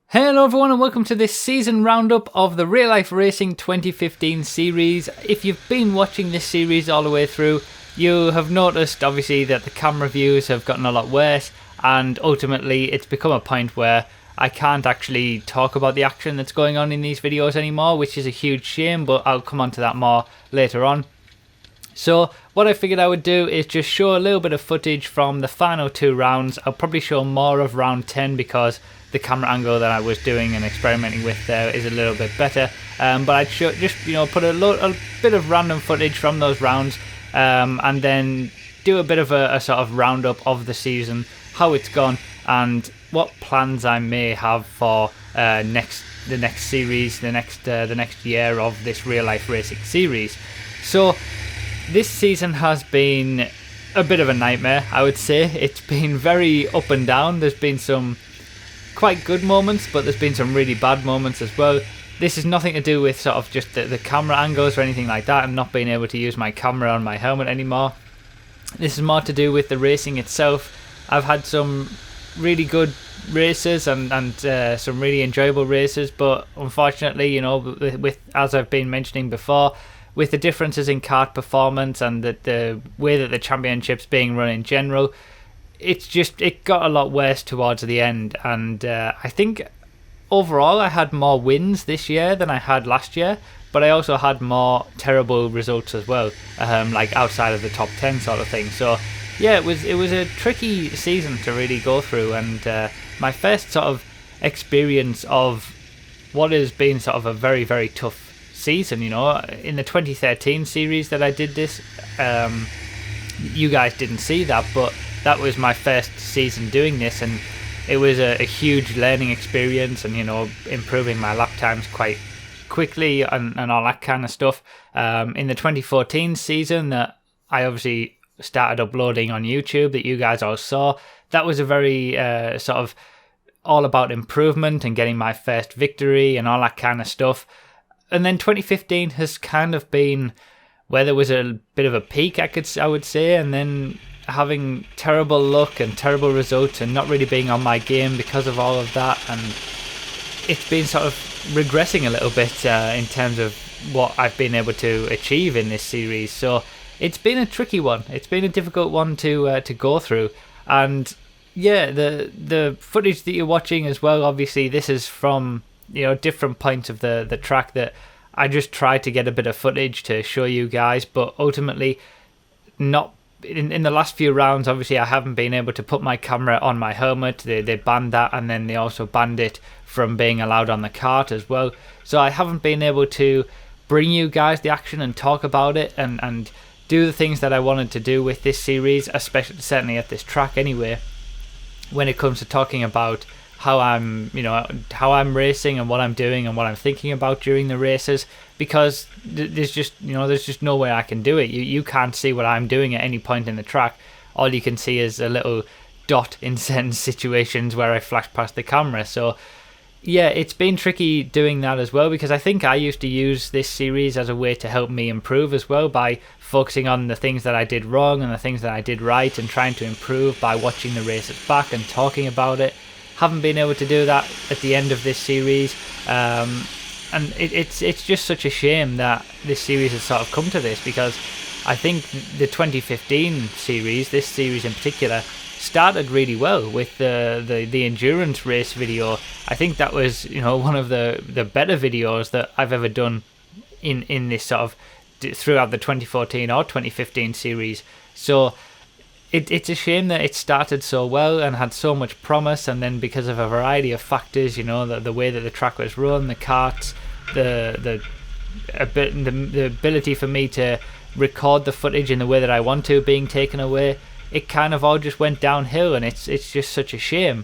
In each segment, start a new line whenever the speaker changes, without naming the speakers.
Hello everyone and welcome to this season roundup of the Real Life Racing 2015 series. If you've been watching this series all the way through, you have noticed obviously that the camera views have gotten a lot worse, and ultimately it's become a point where I can't actually talk about the action that's going on in these videos anymore, which is a huge shame, but I'll come on to that more later on. So what I figured I would do is just show a little bit of footage from the final two rounds. I'll probably show more of round 10 because the camera angle that I was doing and experimenting with there is a little bit better. But I'd just put a bit of random footage from those rounds, and then do a bit of a sort of roundup of the season, how it's gone, and what plans I may have for the next series, the next year of this Real Life Racing series. So this season has been a bit of a nightmare, I would say. It's been very up and down. There's been some quite good moments, but there's been some really bad moments as well. This is nothing to do with sort of just the camera angles or anything like that, and not being able to use my camera on my helmet anymore. This is more to do with the racing itself. I've had some really good races and some really enjoyable races, but unfortunately, with as I've been mentioning before, with the differences in kart performance and the way that the championship's being run in general, it got a lot worse towards the end. And I think overall I had more wins this year than I had last year, but I also had more terrible results as well, like outside of the top 10 sort of thing. So yeah, it was a tricky season to really go through, and my first sort of experience of what has been sort of a very, very tough season. In the 2013 series that I did this, you guys didn't see that, but that was my first season doing this, and it was a huge learning experience, and improving my lap times quite quickly and all that kind of stuff. In the 2014 season that I obviously started uploading on YouTube, that you guys all saw, that was a very sort of all about improvement and getting my first victory and all that kind of stuff. And then 2015 has kind of been where there was a bit of a peak, I would say, and then having terrible luck and terrible results and not really being on my game because of all of that, and it's been sort of regressing a little bit in terms of what I've been able to achieve in this series. So it's been a tricky one. It's been a difficult one to go through, and yeah, the footage that you're watching as well, obviously this is from different points of the track that I just tried to get a bit of footage to show you guys, but ultimately not in the last few rounds. Obviously I haven't been able to put my camera on my helmet. They banned that, and then they also banned it from being allowed on the kart as well. So I haven't been able to bring you guys the action and talk about it and do the things that I wanted to do with this series, especially certainly at this track anyway, when it comes to talking about how I'm racing and what I'm doing and what I'm thinking about during the races, because there's just no way I can do it. You can't see what I'm doing at any point in the track. All you can see is a little dot in certain situations where I flash past the camera. So yeah, it's been tricky doing that as well, because I think I used to use this series as a way to help me improve as well, by focusing on the things that I did wrong and the things that I did right, and trying to improve by watching the races back and talking about it. Haven't been able to do that at the end of this series, and it's just such a shame that this series has sort of come to this, because I think the 2015 series, this series in particular, started really well with the endurance race video. I think that was one of the better videos that I've ever done in this sort of throughout the 2014 or 2015 series. So it's a shame that it started so well and had so much promise, and then because of a variety of factors, the way that the track was run, the karts, the ability for me to record the footage in the way that I want to being taken away, it kind of all just went downhill, and it's just such a shame.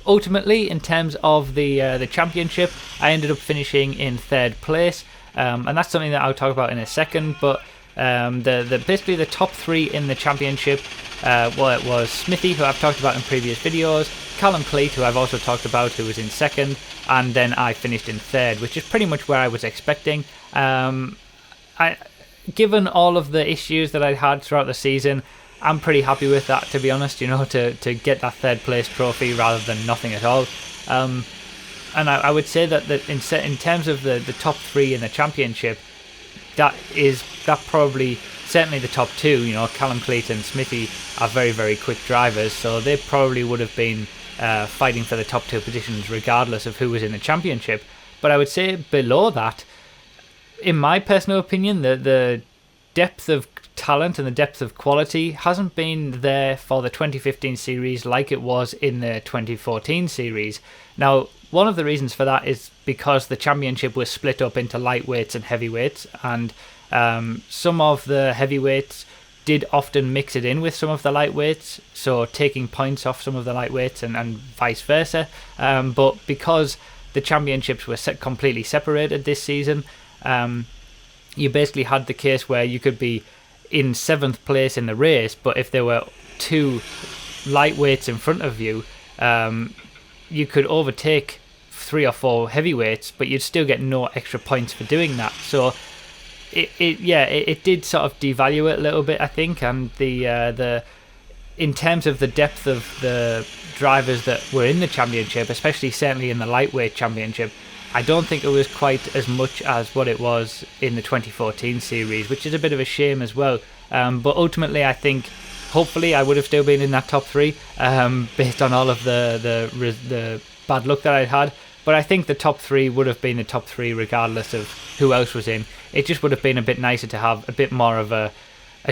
Ultimately, in terms of the championship, I ended up finishing in third place, and that's something that I'll talk about in a second. But basically the top three in the championship, it was Smithy, who I've talked about in previous videos, Callum Cleat, who I've also talked about, who was in second, and then I finished in third, which is pretty much where I was expecting. Given all of the issues that I'd had throughout the season, I'm pretty happy with that, to be honest, to get that third place trophy rather than nothing at all. and I would say that in terms of the top 3 in the championship, that probably certainly the top 2. You know, Callum Clayton and Smithy are very, very quick drivers, so they probably would have been fighting for the top 2 positions regardless of who was in the championship. But I would say below that, in my personal opinion, the depth of talent and the depth of quality hasn't been there for the 2015 series like it was in the 2014 series. Now, one of the reasons for that is because the championship was split up into lightweights and heavyweights, and some of the heavyweights did often mix it in with some of the lightweights, so taking points off some of the lightweights and vice versa. But because the championships were completely separated this season, you basically had the case where you could be in 7th place in the race, but if there were 2 lightweights in front of you, you could overtake 3 or 4 heavyweights, but you'd still get no extra points for doing that. So it did sort of devalue it a little bit, I think, and the in terms of the depth of the drivers that were in the championship, especially certainly in the lightweight championship, I don't think it was quite as much as what it was in the 2014 series, which is a bit of a shame as well. But ultimately, I think, hopefully, I would have still been in that top 3 based on all of the bad luck that I'd had. But I think the top 3 would have been the top 3 regardless of who else was in. It just would have been a bit nicer to have a bit more of a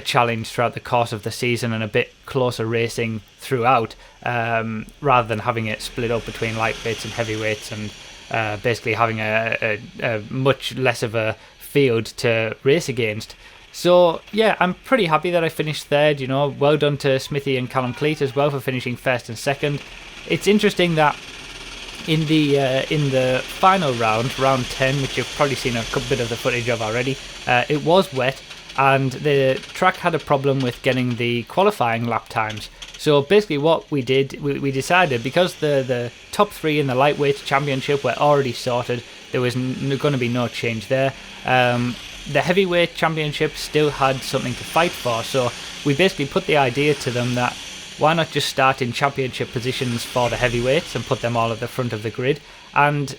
challenge throughout the course of the season and a bit closer racing throughout, rather than having it split up between lightweights and heavyweights and basically having a much less of a field to race against. So yeah, I'm pretty happy that I finished 3rd. You know, well done to Smithy and Callum Cleat as well for finishing 1st and 2nd. It's interesting that in the final round 10, which you've probably seen a bit of the footage of already, it was wet, and the track had a problem with getting the qualifying lap times. So basically what we did, we decided, because the top 3 in the lightweight championship were already sorted, there was going to be no change there. The heavyweight championship still had something to fight for, so we basically put the idea to them that why not just start in championship positions for the heavyweights and put them all at the front of the grid, and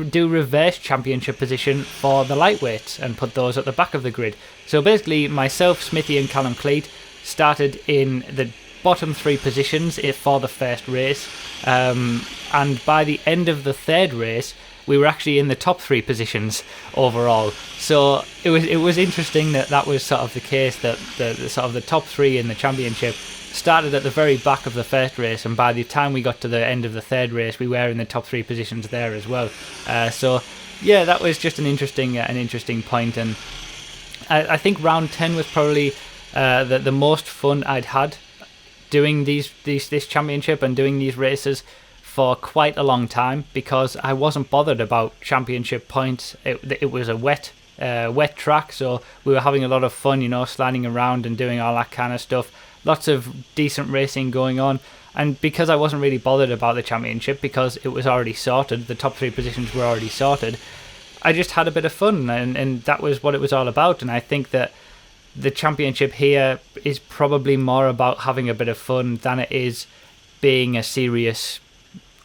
do reverse championship position for the lightweights and put those at the back of the grid. So basically myself, Smithy and Callum Cleat started in the bottom 3 positions for the first race, and by the end of the 3rd race we were actually in the top 3 positions overall. So it was interesting that was sort of the case, that the sort of the top 3 in the championship started at the very back of the first race, and by the time we got to the end of the 3rd race we were in the top 3 positions there as well. So yeah, that was just an interesting point, and I think round 10 was probably the most fun I'd had doing this championship and doing these races for quite a long time, because I wasn't bothered about championship points. It was a wet track, so we were having a lot of fun, you know, sliding around and doing all that kind of stuff. Lots of decent racing going on, and because I wasn't really bothered about the championship, because it was already sorted, the top 3 positions were already sorted, I just had a bit of fun, and that was what it was all about. And I think that the championship here is probably more about having a bit of fun than it is being a serious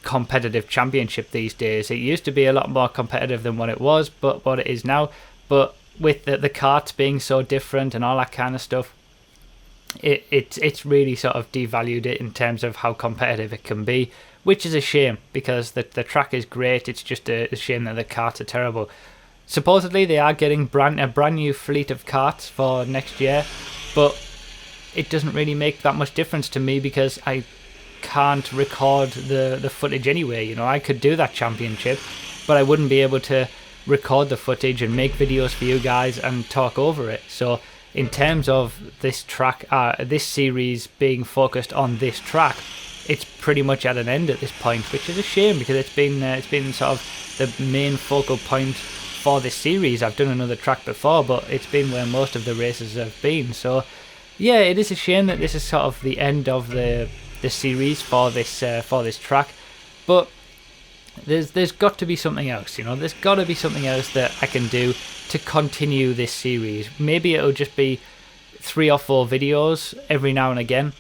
competitive championship these days. It used to be a lot more competitive than what it was, but what it is now. But with the karts being so different and all that kind of stuff, it's really sort of devalued it in terms of how competitive it can be, which is a shame, because the track is great. It's just a shame that the karts are terrible. Supposedly they are getting a brand new fleet of karts for next year, but it doesn't really make that much difference to me, because I can't record the footage anyway. You know, I could do that championship, but I wouldn't be able to record the footage and make videos for you guys and talk over it. So in terms of this track, this series being focused on this track, it's pretty much at an end at this point, which is a shame, because it's been sort of the main focal point for this series. I've done another track before, but it's been where most of the races have been. So yeah, it is a shame that this is sort of the end of the series for this track, but there's got to be something else. You know, there's got to be something else that I can do to continue this series. Maybe it'll just be 3 or 4 videos every now and again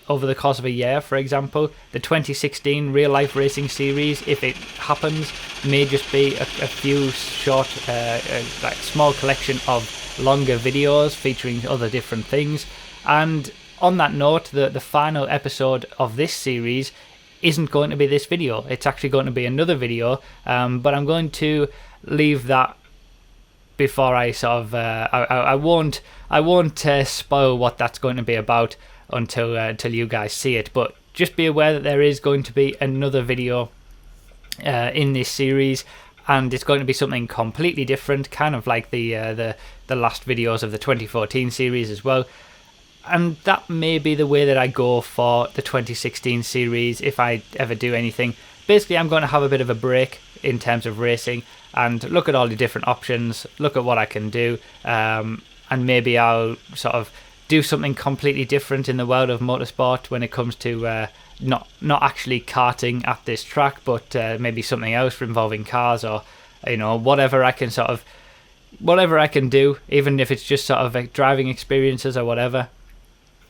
over the course of a year. For example, the 2016 real life racing series, if it happens, may just be a few short like small collection of longer videos featuring other different things. And on that note, the final episode of this series isn't going to be this video. It's actually going to be another video, but I'm going to leave that before I sort of I won't spoil what that's going to be about until you guys see it. But just be aware that there is going to be another video in this series, and it's going to be something completely different, kind of like the last videos of the 2014 series as well. And that may be the way that I go for the 2016 series if I ever do anything. Basically, I'm going to have a bit of a break in terms of racing and look at all the different options, look at what I can do, and maybe I'll sort of do something completely different in the world of motorsport when it comes to not actually karting at this track, but maybe something else involving cars, or whatever I can do, even if it's just sort of like driving experiences or whatever.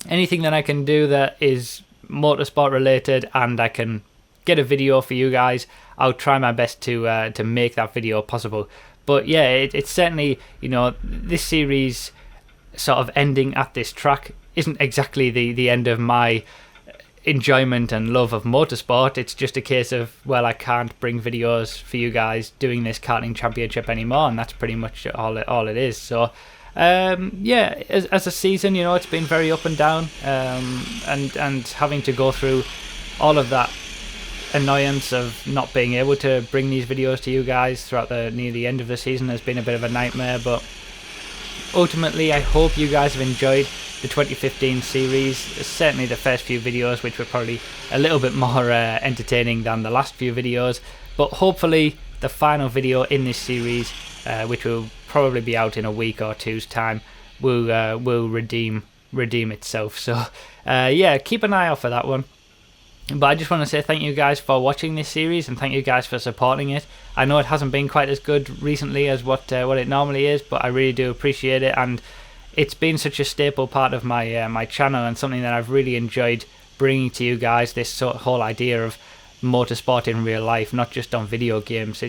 Anything that I can do that is motorsport related and I can get a video for you guys, I'll try my best to make that video possible. But yeah, it's certainly, this series sort of ending at this track isn't exactly the end of my enjoyment and love of motorsport. It's just a case of, well, I can't bring videos for you guys doing this karting championship anymore, and that's pretty much all it is. So yeah, as a season, it's been very up and down, and having to go through all of that annoyance of not being able to bring these videos to you guys throughout near the end of the season has been a bit of a nightmare. But ultimately, I hope you guys have enjoyed the 2015 series. Certainly the first few videos, which were probably a little bit more entertaining than the last few videos, but hopefully the final video in this series, which will probably be out in a week or two's time, will redeem itself. So yeah, keep an eye out for that one. But I just want to say thank you guys for watching this series, and thank you guys for supporting it. I know it hasn't been quite as good recently as what it normally is, but I really do appreciate it, and it's been such a staple part of my my channel, and something that I've really enjoyed bringing to you guys, this whole idea of motorsport in real life, not just on video games.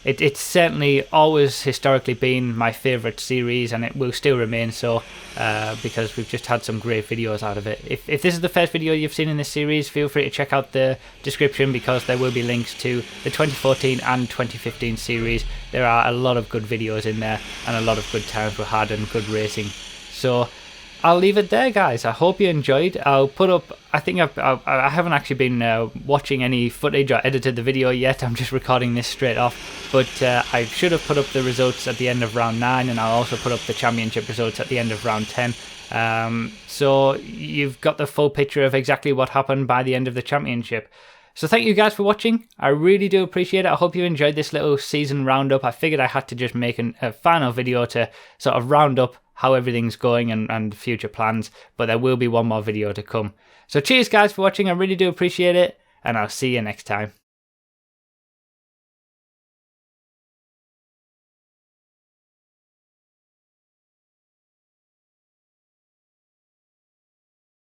It's certainly always historically been my favourite series, and it will still remain so, because we've just had some great videos out of it. If this is the first video you've seen in this series, feel free to check out the description, because there will be links to the 2014 and 2015 series. There are a lot of good videos in there, and a lot of good times were had and good racing. So I'll leave it there, guys. I hope you enjoyed. I'll put up, I think I haven't actually been watching any footage or edited the video yet. I'm just recording this straight off. But I should have put up the results at the end of round 9, and I'll also put up the championship results at the end of round 10. So you've got the full picture of exactly what happened by the end of the championship. So thank you guys for watching. I really do appreciate it. I hope you enjoyed this little season roundup. I figured I had to just make a final video to sort of round up how everything's going and future plans, but there will be one more video to come. So cheers guys for watching, I really do appreciate it, and I'll see you next time.